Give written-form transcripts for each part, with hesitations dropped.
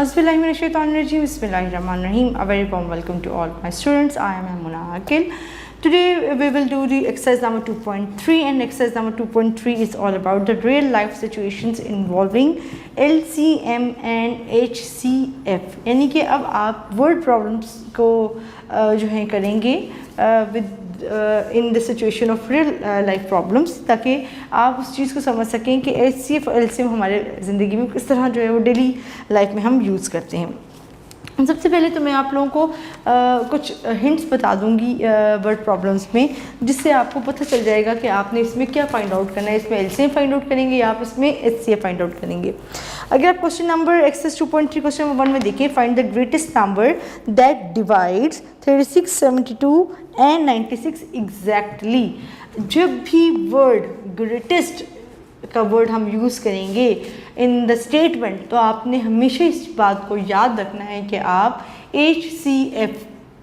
Auzubillahiminash-shaytanir-rajeem. Bismillahir-rahmanir-rahim. A very warm welcome to all my students. I am Muna Akil. Today we will do the exercise number 2.3, and exercise number 2.3 is all about the real life situations involving LCM and HCF. यानी कि अब आप word problems को जो है करेंगे with in the situation of real life problems, ताकि आप उस चीज़ को समझ सकें कि HCF और LCM हमारे ज़िंदगी में किस तरह जो है वो डेली लाइफ में हम यूज़ करते हैं। सबसे पहले तो मैं आप लोगों को कुछ हिंट्स बता दूंगी वर्ड प्रॉब्लम्स में, जिससे आपको पता चल जाएगा कि आपने इसमें क्या फाइंड आउट करना है। इसमें एलसीएम फाइंड आउट करेंगे या आप इसमें एचसीएफ फाइंड आउट करेंगे। अगर आप question number exercise 2.3 question number 1 में देखें, find the greatest number that divides 36, 72 and 96 exactly. जब भी वर्ड ग्रेटेस्ट का वर्ड हम यूज़ करेंगे इन द स्टेटमेंट, तो आपने हमेशा इस बात को याद रखना है कि आप HCF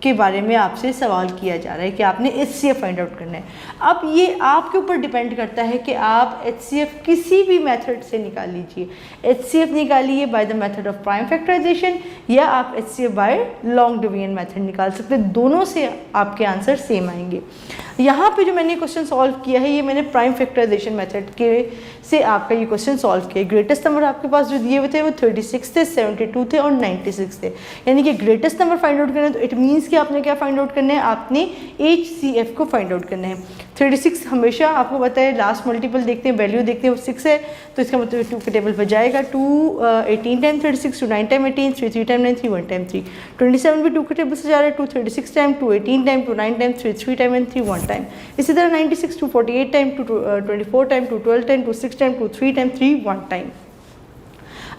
के बारे में आपसे सवाल किया जा रहा है कि आपने HCF फाइंड आउट करना है। अब ये आपके ऊपर डिपेंड करता है कि आप HCF किसी भी मेथड से निकाल लीजिए। HCF निकालिए by the method of prime factorisation, या आप HCF by long division method निकाल सकते हैं। दोनों से आपके आंसर सेम आएंगे। यहाँ पे जो मैंने क्वेश्चन सॉल्व किया है, ये मैंने प्राइम फैक्टराइजेशन मेथड के से आपका ये क्वेश्चन सॉल्व किया। ग्रेटेस्ट नंबर आपके पास जो दिए हुए थे वो 36 थे, 72 थे और 96 थे। यानी कि ग्रेटेस्ट नंबर फाइंड आउट करना है, तो इट मीन्स कि आपने क्या फाइंड आउट करना है, आपने HCF को फाइंड आउट करना है। 36 हमेशा आपको पता है लास्ट मल्टीपल देखते हैं, वैल्यू देखते हैं, वो 6 है, तो इसका मतलब 2 के टेबल पर जाएगा। 2 18 टाइम 36, 2 9 टाइम 18, 3 3 टाइम 9, 3 1 टाइम 3। 27 भी 2 के टेबल से जा रहा है, 2 36 time, 2 18 time, 2 9 time, 3 3 time and 3 1 time. इसी तरह 96 2 48 time, 2 24 time, 2 12 time, 2 6 time, 2 3 time, 3 1 time.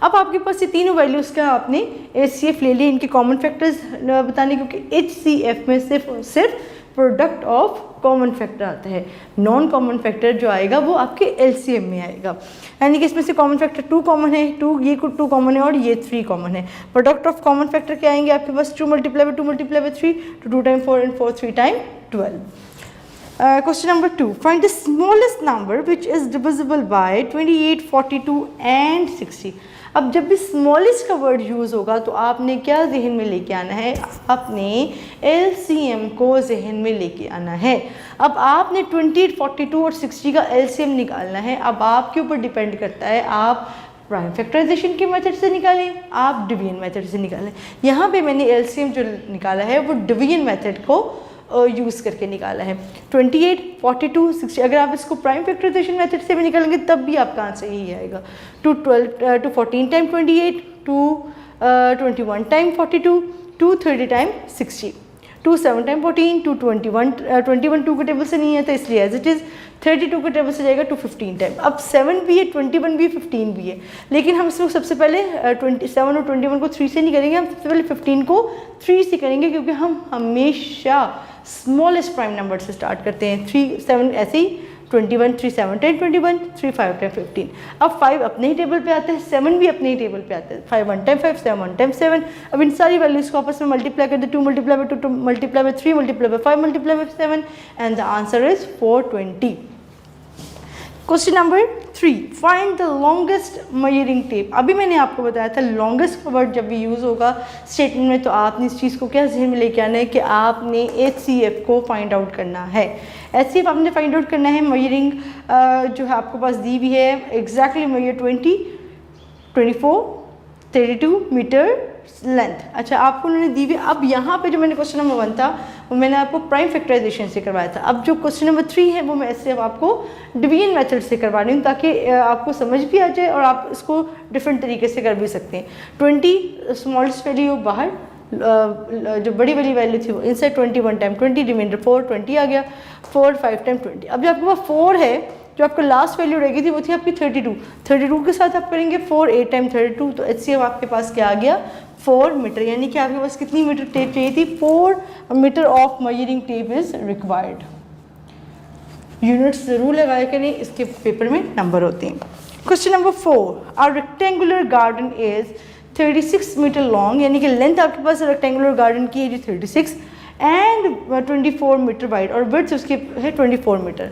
अब आपके पास ये तीनों वैल्यूज़ का आपने HCF ले लिए। इनके कॉमन फैक्टर्स बताने, क्योंकि HCF में सिर्फ प्रोडक्ट ऑफ कॉमन फैक्टर आता है। नॉन कॉमन फैक्टर जो आएगा वो आपके LCM में आएगा। यानी कि इसमें से कॉमन फैक्टर 2 कॉमन है, 2 कॉमन है और ये 3 कॉमन है। प्रोडक्ट ऑफ कॉमन फैक्टर क्या आएंगे आपके पास, 2 multiply by 2 multiply by 3, 2 time 4 and 4 3 time 12। Question number 2, find the smallest number which is divisible by 28, 42 and 60. अब जब भी स्मॉलेस्ट का वर्ड यूज़ होगा तो आपने क्या जहन में लेके आना है, आपने LCM को जहन में लेके आना है। अब आपने 28, 42 और 60 का LCM निकालना है। अब आपके ऊपर डिपेंड करता है, आप प्राइम फैक्टराइजेशन के मेथड से निकालें, आप डिवीजन मेथड से निकालें। यहाँ पे मैंने LCM जो निकाला है वो डिवीजन मेथड को यूज़ करके निकाला है। 28, 42, 60, अगर आप इसको प्राइम फैक्टराइजेशन मेथड से भी निकालेंगे तब भी आपका आंसर यही आएगा। 2 14 टाइम 28, 2 21 टाइम 42, 2 30 टाइम 60, 2 7 टाइम 14, 2 21 2 के टेबल से नहीं है तो इसलिए एज इट इज़ 32 के टेबल से जाएगा 2 15 टाइम। अब 7 भी है, 21 भी है, 15 भी है, लेकिन हम इसको सबसे पहले 27 और 21 को 3 से नहीं करेंगे, हम सबसे पहले 15 को 3 से करेंगे, क्योंकि हम हमेशा स्मॉलेस्ट प्राइम नंबर से स्टार्ट करते हैं। 3 7 ऐसे ही 21 3 7 10 21, 3 5 10 15। अब 5 अपने ही टेबल पे आता है, 7 भी अपने ही टेबल पे आता है। 5 1 टाइम 5, 7 1 टाइम 7। अब इन सारी वैल्यूज़ को आपस में मल्टीप्लाई कर दे, 2 multiply by 2 multiply by 3 multiply by 5 multiply by 7 and the answer is 420। Question number 3, find the longest measuring tape. अभी मैंने आपको बताया था लॉन्गेस्ट का वर्ड जब भी यूज़ होगा स्टेटमेंट में, तो आपने इस चीज़ को क्या जहन में लेके आना है कि आपने HCF को फाइंड आउट करना है। HCF आपने फाइंड आउट करना है। मेजरिंग जो है आपके पास दी हुई है, एग्जैक्टली मेजर 20, 24, 32 मीटर लेंथ। अच्छा, आपको उन्होंने दी हुई। अब यहाँ पे जो मैंने क्वेश्चन नंबर 1 था वो मैंने आपको प्राइम फैक्टराइजेशन से करवाया था। अब जो क्वेश्चन नंबर 3 है वो मैं ऐसे अब आपको डिवीजन मेथड से करवा रही हूँ, ताकि आपको समझ भी आ जाए और आप इसको डिफरेंट तरीके से कर भी सकते हैं। 20 स्मॉलेस्ट वैल्यू बाहर, जो बड़ी वाली वैल्यू थी वो इनसाइड 21 टाइम 20, रिमाइंडर 4 20 आ गया, 4 5 टाइम 20। अब जो आपके पास 4 है, जो आपका लास्ट वैल्यू रहेगी थी वो थी आपकी 32 के साथ आप करेंगे 4 8 टाइम 32, तो HCF आपके पास क्या आ गया, 4 मीटर। यानी कि आपके पास कितनी मीटर टेप चाहिए थी, 4 metre of measuring tape is required. Units ज़रूर लगाया करें, इसके पेपर में नंबर होते हैं। Question number 4, a rectangular garden is 36 metre long, यानी कि लेंथ आपके पास रेक्टेंगुलर गार्डन की है जो 36 एंड 24 मीटर वाइड, और विड्थ उसके है 24 metre.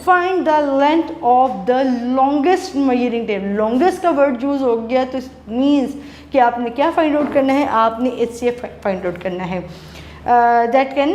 Find the length of the longest measuring tape. Longest का वर्ड यूज़ हो गया तो मीन्स कि आपने क्या फाइंड आउट करना है, आपने HCF फाइंड आउट करना है। That can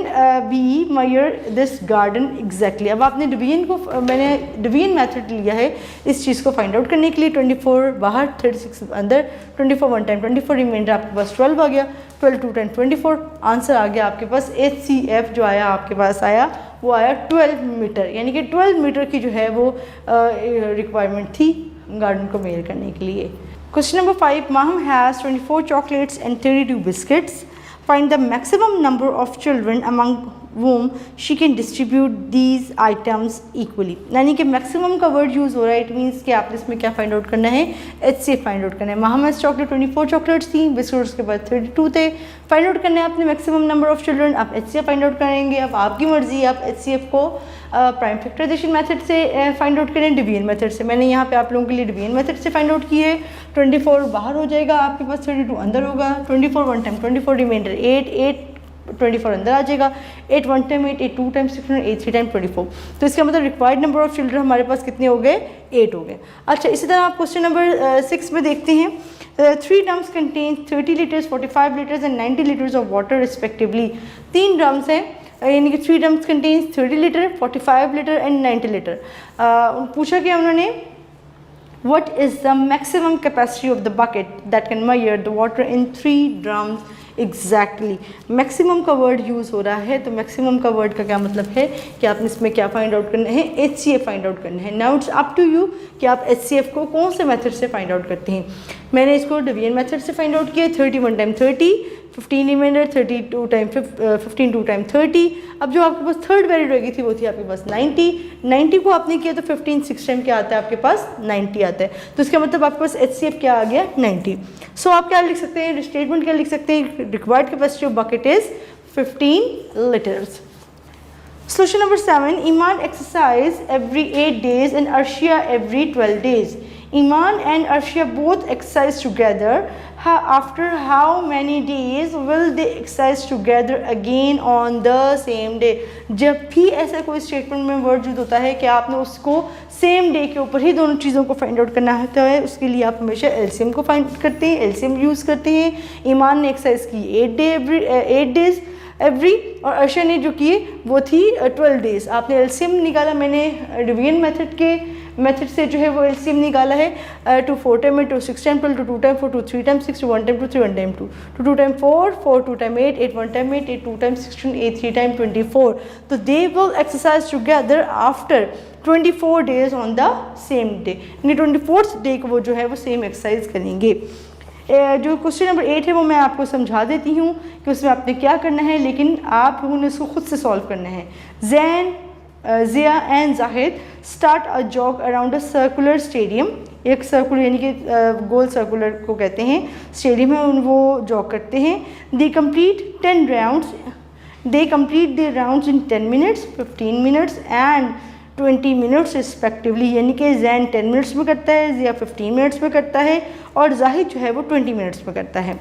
be measure this garden exactly. अब आपने डिवीजन को, मैंने डिवीजन मेथड लिया है इस चीज़ को फाइंड आउट करने के लिए। 24 बाहर, 36 अंदर, 24 वन टाइम 24, रिमाइंडर आपके पास 12 आ गया, 12 2 10 24, आंसर आ गया आपके पास HCF जो आया आपके पास आया वो आया 12 मीटर, यानी कि 12 मीटर की जो है वो रिक्वायरमेंट थी गार्डन को मेजर करने के लिए। Question number 5, Maham has 24 chocolates and 32 biscuits. Find the maximum number of children among whom she can distribute these items equally। यानी कि मैक्सिमम का वर्ड यूज़ हो रहा है, इट मीन्स कि आपने इसमें क्या फाइंड आउट करना है, HCF फाइंड आउट करना है। मोहम्मद चॉकलेट 24 चॉकलेट्स थी, बिस्कुट्स के बाद 32 थे, फाइंड आउट करना है आपने मैक्सिमम नंबर ऑफ चिल्ड्रन। आप HCF फाइंड आउट करेंगे, अब आपकी मर्जी, आप HCF को प्राइम फैक्टराइजेशन मेथड से फाइंड आउट करें, डिवीजन मेथड से। मैंने यहाँ पे आप लोगों के लिए डिवीजन मेथड से फाइंड आउट की है। 24 बाहर हो जाएगा, आपके पास 32 अंदर होगा, 24 वन टाइम 24, रिमाइंडर 8 24 अंदर आ जाएगा, 8 वन टाइम 8 2 टाइम 6 8 3 टाइम 24। तो इसका मतलब रिक्वायर्ड नंबर ऑफ चिल्ड्रन हमारे पास कितने हो गए, 8 हो गए। अच्छा, इसी तरह आप क्वेश्चन नंबर 6 में देखते हैं, 3 drums contain 30 litres, 45 litres and 90 litres of water respectively. 3 drums हैं, यानी कि 3 drums contain 30 litre, 45 litre and 90 litre. पूछा क्या उन्होंने, what is the maximum capacity of the bucket that can measure the water in 3 drums exactly। Maximum का word use हो रहा है, तो मैक्सिमम का वर्ड का क्या मतलब है कि आपने इसमें क्या फाइंड आउट करना है, HCF फाइंड आउट करना है। Now it's up to you कि आप HCF को कौन से मेथड से फाइंड आउट करते हैं। मैंने इसको डिवीजन मेथड से फाइंड आउट किया, 30 one time 30, 15 remainder, 32 time 15 2 time 30। अब जो आपके पास थर्ड वैल्यू रहेगी थी वो थी आपके पास 90 को आपने किया तो 15 6 टाइम क्या आता है आपके पास 90 आता है। तो इसका मतलब आपके पास HCF क्या आ गया 90। सो आप क्या लिख सकते हैं, स्टेटमेंट क्या लिख सकते हैं, required capacity of bucket is 15 litres. Solution number 7, Iman exercise every 8 days and Arshia every 12 days। Iman and Arshia both exercise together. After how many days will they exercise together again on the same day। जब भी ऐसा कोई statement में word use होता है कि आपने उसको सेम डे के ऊपर ही दोनों चीज़ों को फाइंड आउट करना होता है, उसके लिए आप हमेशा LCM को फाइंड करते हैं, LCM यूज़ करते हैं। ईमान ने एक्सरसाइज की 8 डेज एवरी, और अर्शा ने जो किए वो थी 12 डेज़। आपने LCM निकाला, मैंने डिवीजन मेथड से जो है वो LCM निकाला है। 2 4 time 2 6 time 12, 2 time 4 2 3 time 6, 1 time 2 3 1 time 2 2 time 4 4 2 time 8 8 1 time 8 8 2 time 16 8 3 time 24। तो they will exercise together after 24 days on the same day, यानी 24th डे को वो जो है वो सेम एक्सरसाइज करेंगे। जो क्वेश्चन नंबर 8 है वो मैं आपको समझा देती हूँ कि उसमें आपने क्या करना है, लेकिन आप लोगों ने इसको खुद से सॉल्व करना है। Jain, Zia and Zahid start a jog around a circular stadium. एक सर्कुलर यानी कि गोल सर्कुलर को कहते हैं, स्टेडियम है, वो जॉग करते हैं। They complete 10 rounds, they complete the rounds in 10 minutes, 15 minutes and 20 minutes respectively. यानी कि जैन 10 मिनट्स में करता है, ज़िया 15 मिनट्स में करता है और जाहिद जो है वो 20 मिनट्स में करता है।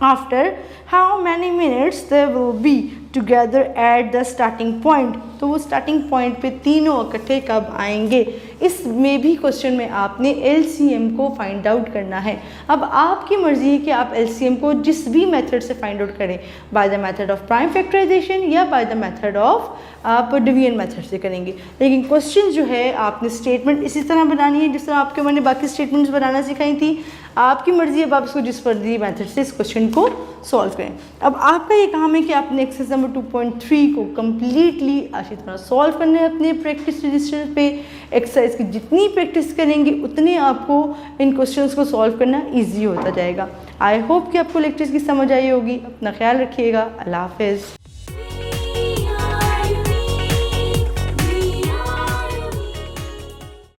After how many minutes they will be together at the starting point. तो वो स्टार्टिंग पॉइंट पे तीनों इकट्ठे कब आएंगे, इसमें भी क्वेश्चन में आपने LCM को फाइंड आउट करना है। अब आपकी मर्जी है कि आप LCM को जिस भी मेथड से फाइंड आउट करें, by the method of prime factorisation या बाय द मेथड ऑफ आप डिवीजन मेथड से करेंगे। लेकिन क्वेश्चन जो है आपने स्टेटमेंट इसी तरह बनानी है जिस तरह आपके मैंने बाकी स्टेटमेंट्स बनाना सिखाई थी। आपकी मर्जी है, आप इसको जिस मर्जी मेथड से इस क्वेश्चन को सॉल्व करें। अब आपका ये काम है कि आपने एक्सरसाइज नंबर 2.3 को कम्प्लीटली अच्छी तरह सॉल्व करना है अपने प्रैक्टिस रजिस्टर पे। एक्सरसाइज की जितनी प्रैक्टिस करेंगे उतने आपको इन क्वेश्चंस को सॉल्व करना ईजी होता जाएगा। आई होप कि आपको लेक्चर्स की समझ आई होगी। अपना ख्याल रखिएगा। अल्लाह हाफ़िज़।